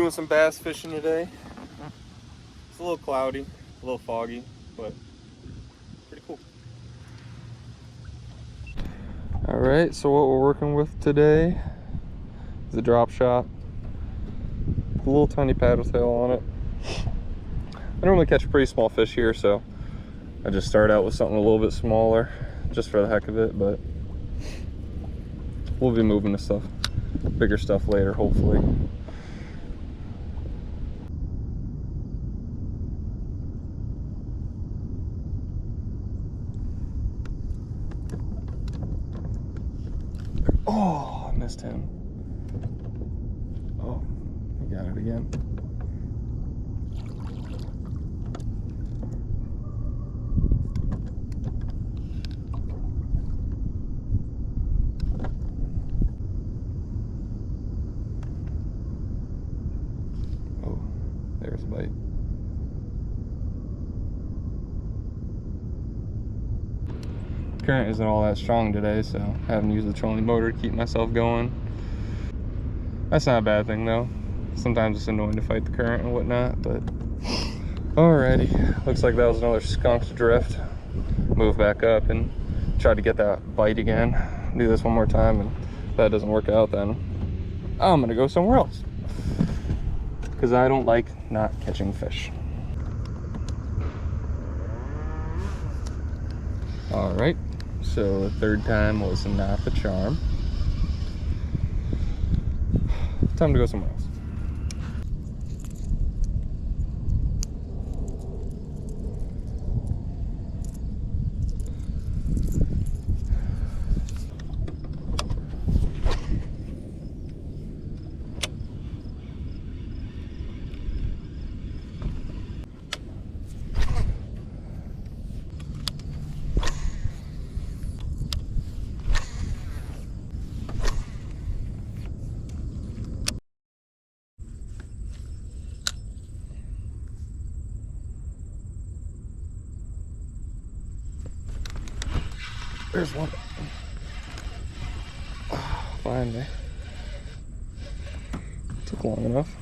Doing some bass fishing today. It's a little cloudy, a little foggy, but pretty cool. All right, so what we're working with today is a drop shot. A little tiny paddle tail on it. I normally catch pretty small fish here, so I just start out with something a little bit smaller just for the heck of it, but we'll be moving to stuff, bigger stuff later, hopefully. Oh, I missed him. Oh, I got it again. Oh, there's a bite. Current isn't all that strong today, so I haven't used the trolling motor to keep myself going. That's not a bad thing though. Sometimes it's annoying to fight the current and whatnot, but alrighty. Looks like that was another skunk's drift. Move back up and try to get that bite again. Do this one more time, and if that doesn't work out, then I'm gonna go somewhere else. Because I don't like not catching fish. Alright, so the third time was not the charm. Time to go somewhere else. There's one. Oh, finally. Took long enough.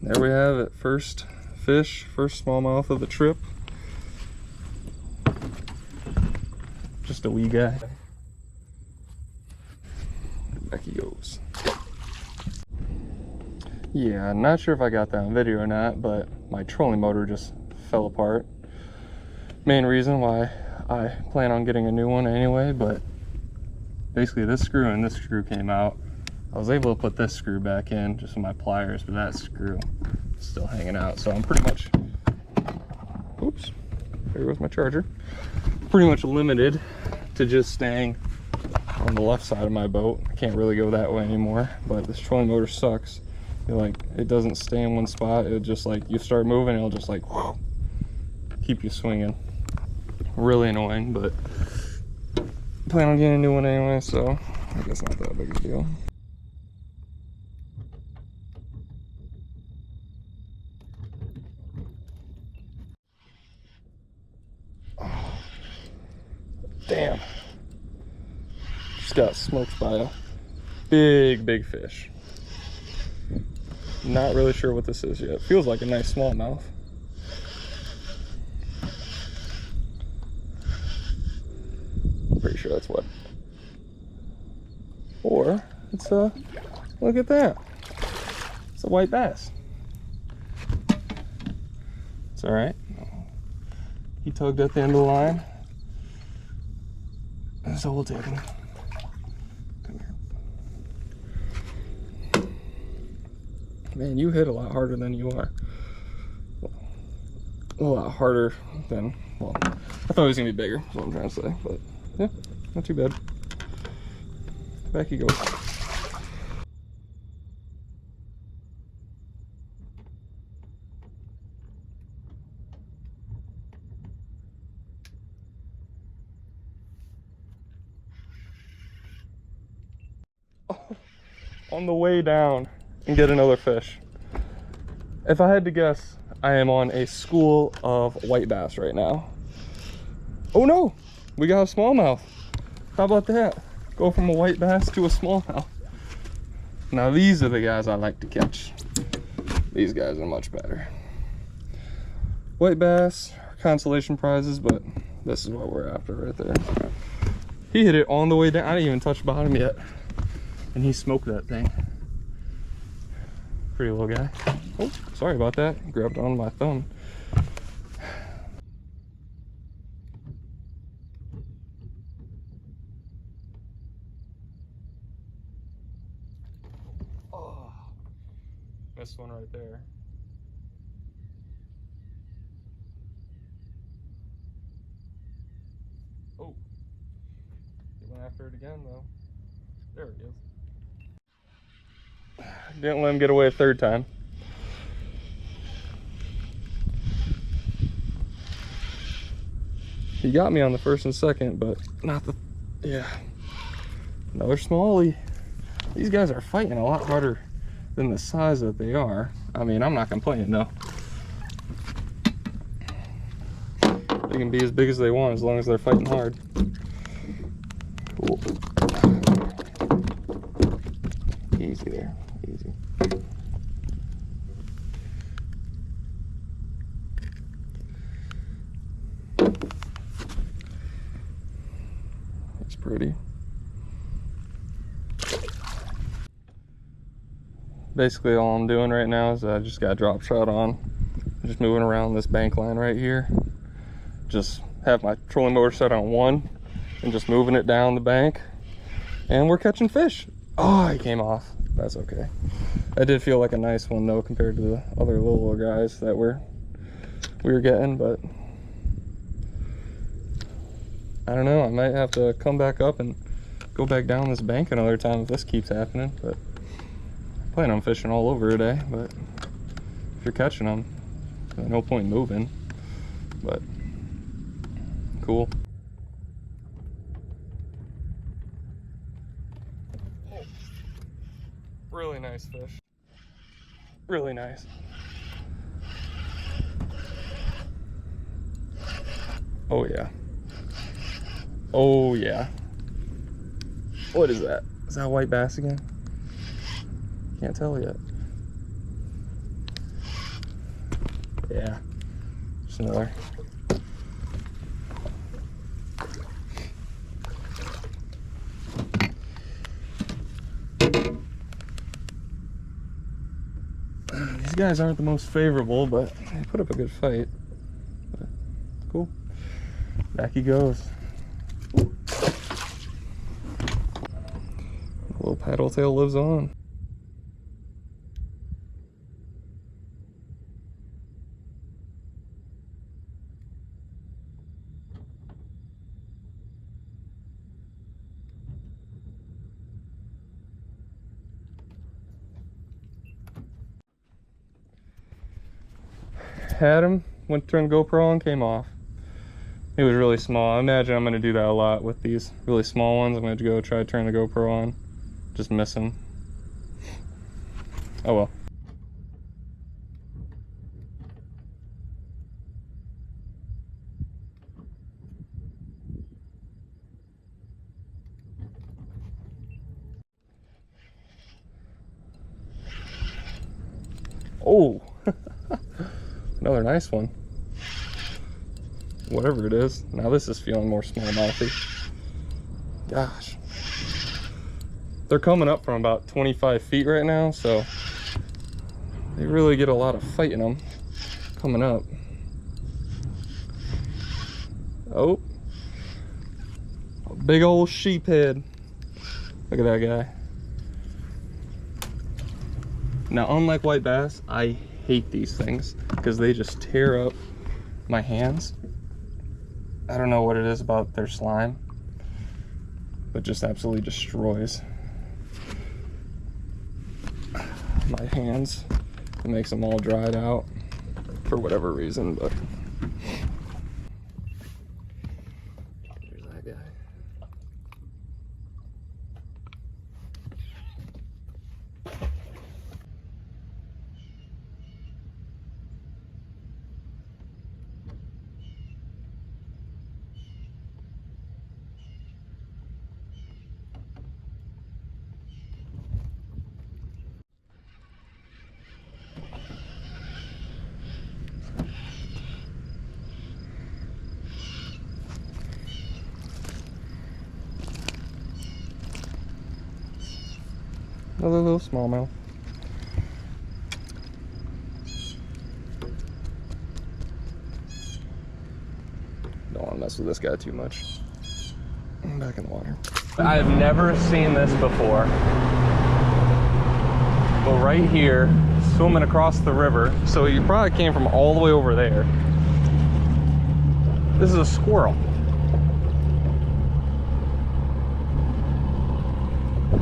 There we have it, first fish, first smallmouth of the trip. Just a wee guy. Back he goes. Yeah, I'm not sure if I got that on video or not, but my trolling motor just fell apart. Main reason why I plan on getting a new one anyway, but basically this screw and this screw came out. I was able to put this screw back in just with my pliers, but that screw is still hanging out. So I'm pretty much, oops, there goes my charger. Pretty much limited to just staying on the left side of my boat. I can't really go that way anymore, but this trolling motor sucks. It doesn't stay in one spot. It just like, you start moving, it'll just like, whoo, keep you swinging. Really annoying, but plan on getting a new one anyway, so I guess not that big a deal. Damn. Just got smoked by a big fish. Not really sure what this is yet. Feels like a nice smallmouth. Pretty sure that's what. Or it's a, look at that. It's a white bass. It's all right. He tugged at the end of the line. So we'll take him. Come here. Man, you hit a lot harder than you are. A lot harder than, well, I thought it was gonna be bigger, is what I'm trying to say, but yeah, not too bad. Back he goes. on the way down and get another fish. If I had to guess, I am on a school of white bass right now. Oh no, we got a smallmouth. How about that? Go from a white bass to a smallmouth. Now these are the guys I like to catch. These guys are much better. White bass, consolation prizes, but this is what we're after right there. He hit it on the way down. I didn't even touch bottom yet. And he smoked that thing. Pretty little guy. Oh, sorry about that. Grabbed on my thumb. Oh, missed one right there. Oh, he went after it again though. There he is. Didn't let him get away a third time. He got me on the first and second, but not the, yeah. Another smallie. These guys are fighting a lot harder than the size that they are. I mean, I'm not complaining though. They can be as big as they want as long as they're fighting hard. Cool. Easy there, easy. It's pretty. Basically all I'm doing right now is I just got drop shot on. I'm just moving around this bank line right here. Just have my trolling motor set on 1 and just moving it down the bank. And we're catching fish. Oh, he came off. That's okay. That did feel like a nice one though compared to the other little guys that we were getting, but I don't know. I might have to come back up and go back down this bank another time if this keeps happening. But I plan on fishing all over today, but if you're catching them, there's no point moving. But cool. Really nice fish. Really nice. Oh yeah. Oh yeah. What is that? Is that a white bass again? Can't tell yet. Yeah. Just another. These guys aren't the most favorable, but they put up a good fight. But cool. Back he goes. The little paddle tail lives on. Had him, went to turn the GoPro on, came off. It was really small. I imagine I'm going to do that a lot with these really small ones. I'm going to go try to turn the GoPro on. Just miss him. Oh well. Oh, another nice one. Whatever it is. Now this is feeling more smallmouthy. Gosh. They're coming up from about 25 feet right now, so they really get a lot of fight in them coming up. Oh, a big old sheephead. Look at that guy. Now, unlike white bass, I hate these things because they just tear up my hands. I don't know what it is about their slime, but just absolutely destroys my hands. It makes them all dried out for whatever reason, but there's that guy. Another little smallmouth. Don't want to mess with this guy too much. I'm back in the water. I've never seen this before. But right here, swimming across the river, so you probably came from all the way over there. This is a squirrel.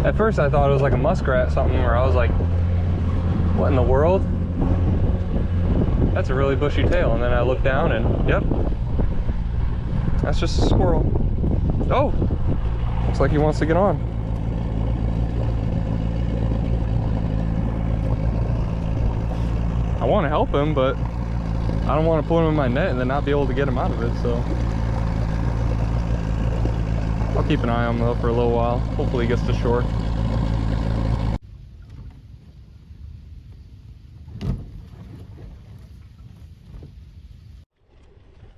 At first I thought it was like a muskrat or something, where I was like, what in the world? That's a really bushy tail. And then I looked down and, yep, that's just a squirrel. Oh, looks like he wants to get on. I want to help him, but I don't want to put him in my net and then not be able to get him out of it, so I'll keep an eye on him though for a little while. Hopefully he gets to shore.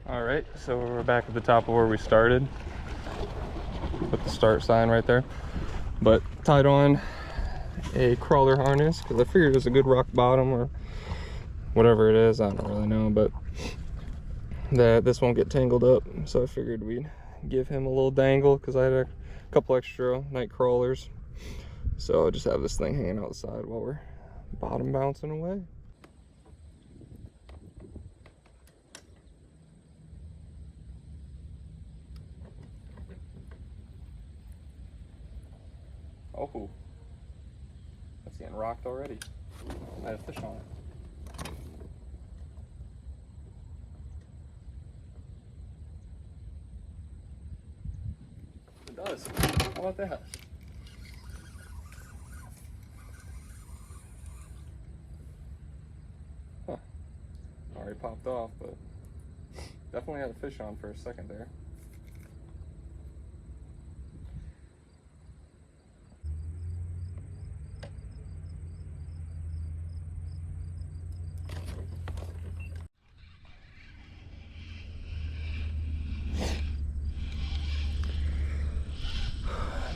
All right, so we're back at the top of where we started. Put the start sign right there. But tied on a crawler harness because I figured it was a good rock bottom or whatever it is, I don't really know, but that this won't get tangled up. So I figured we'd give him a little dangle because I had a couple extra night crawlers. So I'll just have this thing hanging outside while we're bottom bouncing away. Oh, that's getting rocked already. I have fish on it. It does. How about that? Huh. Already popped off, but definitely had a fish on for a second there.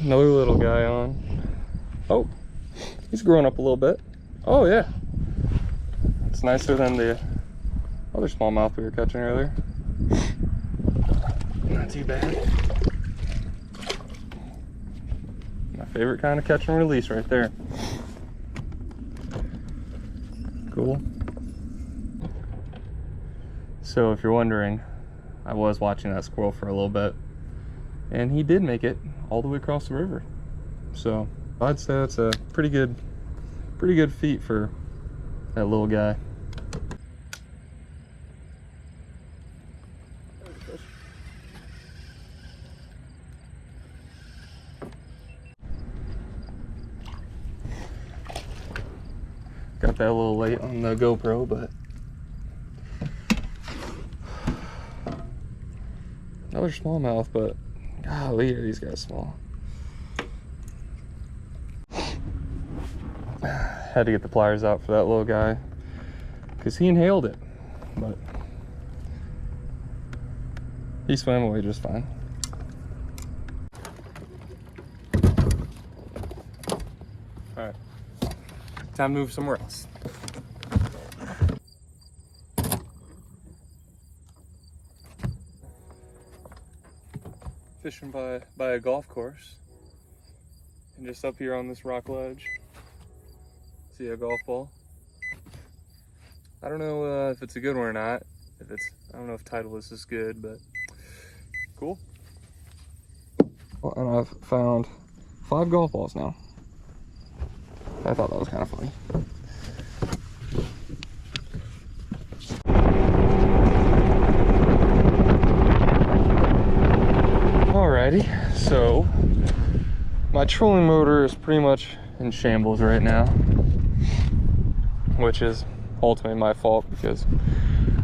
Another little guy on. Oh, he's growing up a little bit. Oh yeah, it's nicer than the other smallmouth we were catching earlier. Not too bad. My favorite kind of catch and release right there. Cool. So if you're wondering, I was watching that squirrel for a little bit, and he did make it all the way across the river. So I'd say that's a pretty good feat for that little guy. Got that a little late on the GoPro, but another smallmouth, but golly, are these guys small. Had to get the pliers out for that little guy because he inhaled it, but he swam away just fine. All right, time to move somewhere else. Fishing by a golf course, and just up here on this rock ledge, see a golf ball. I don't know if it's a good one or not. I don't know if Titleist is good, but cool. Well, and I've found 5 golf balls now. I thought that was kind of funny. Alrighty, so my trolling motor is pretty much in shambles right now, which is ultimately my fault because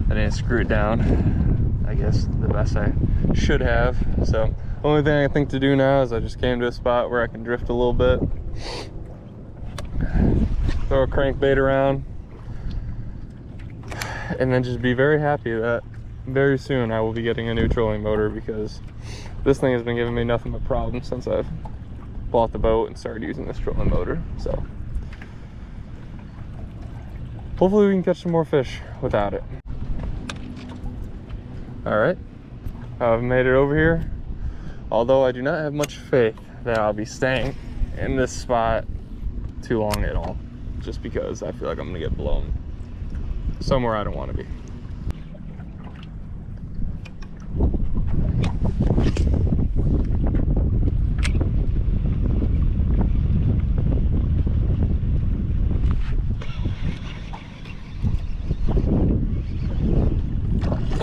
I didn't screw it down, I guess, the best I should have. So the only thing I think to do now is I just came to a spot where I can drift a little bit, throw a crankbait around, and then just be very happy that very soon I will be getting a new trolling motor, because this thing has been giving me nothing but problems since I've bought the boat and started using this trolling motor. So hopefully we can catch some more fish without it. All right, I've made it over here. Although I do not have much faith that I'll be staying in this spot too long at all, just because I feel like I'm gonna get blown somewhere I don't want to be.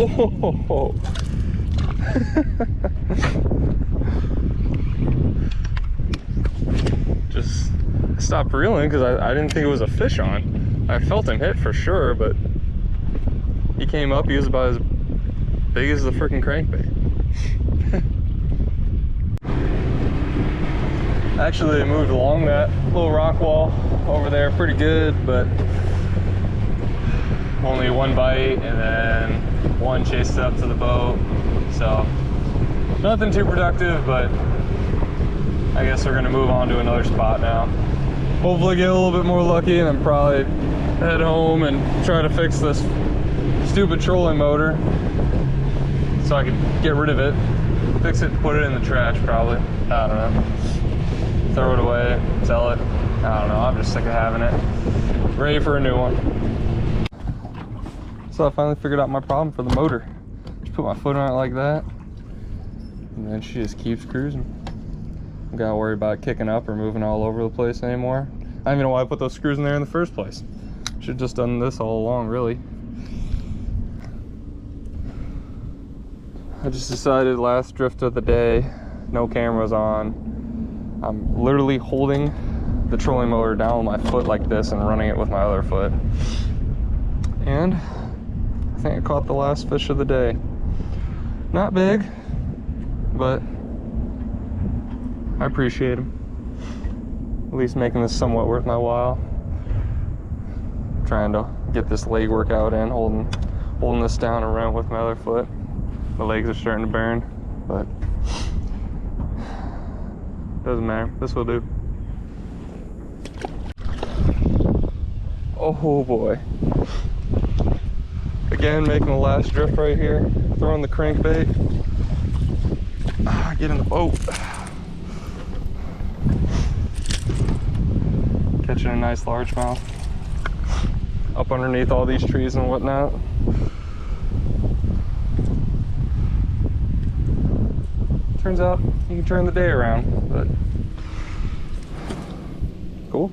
Oh, just stopped reeling because I didn't think it was a fish on. I felt him hit for sure, but he came up. He was about as big as the freaking crankbait. Actually, they moved along that little rock wall over there pretty good, but only one bite, and then one chased up to the boat. So nothing too productive, but I guess we're gonna move on to another spot now. Hopefully get a little bit more lucky, and then probably head home and try to fix this stupid trolling motor so I can get rid of it, fix it, put it in the trash probably. I don't know, throw it away, sell it. I don't know, I'm just sick of having it. Ready for a new one. So I finally figured out my problem for the motor. Just put my foot on it like that, and then she just keeps cruising. I gotta worry about kicking up or moving all over the place anymore. I don't even know why I put those screws in there in the first place. Should've just done this all along, really. I just decided last drift of the day, no cameras on. I'm literally holding the trolling motor down with my foot like this and running it with my other foot. And I think I caught the last fish of the day. Not big, but I appreciate him. At least making this somewhat worth my while. Trying to get this leg workout in, holding this down and running with my other foot. The legs are starting to burn, but doesn't matter. This will do. Oh boy. Again, making the last drift right here. Throwing the crankbait. Get in the boat. Catching a nice largemouth. Up underneath all these trees and whatnot. Turns out you can turn the day around, but cool.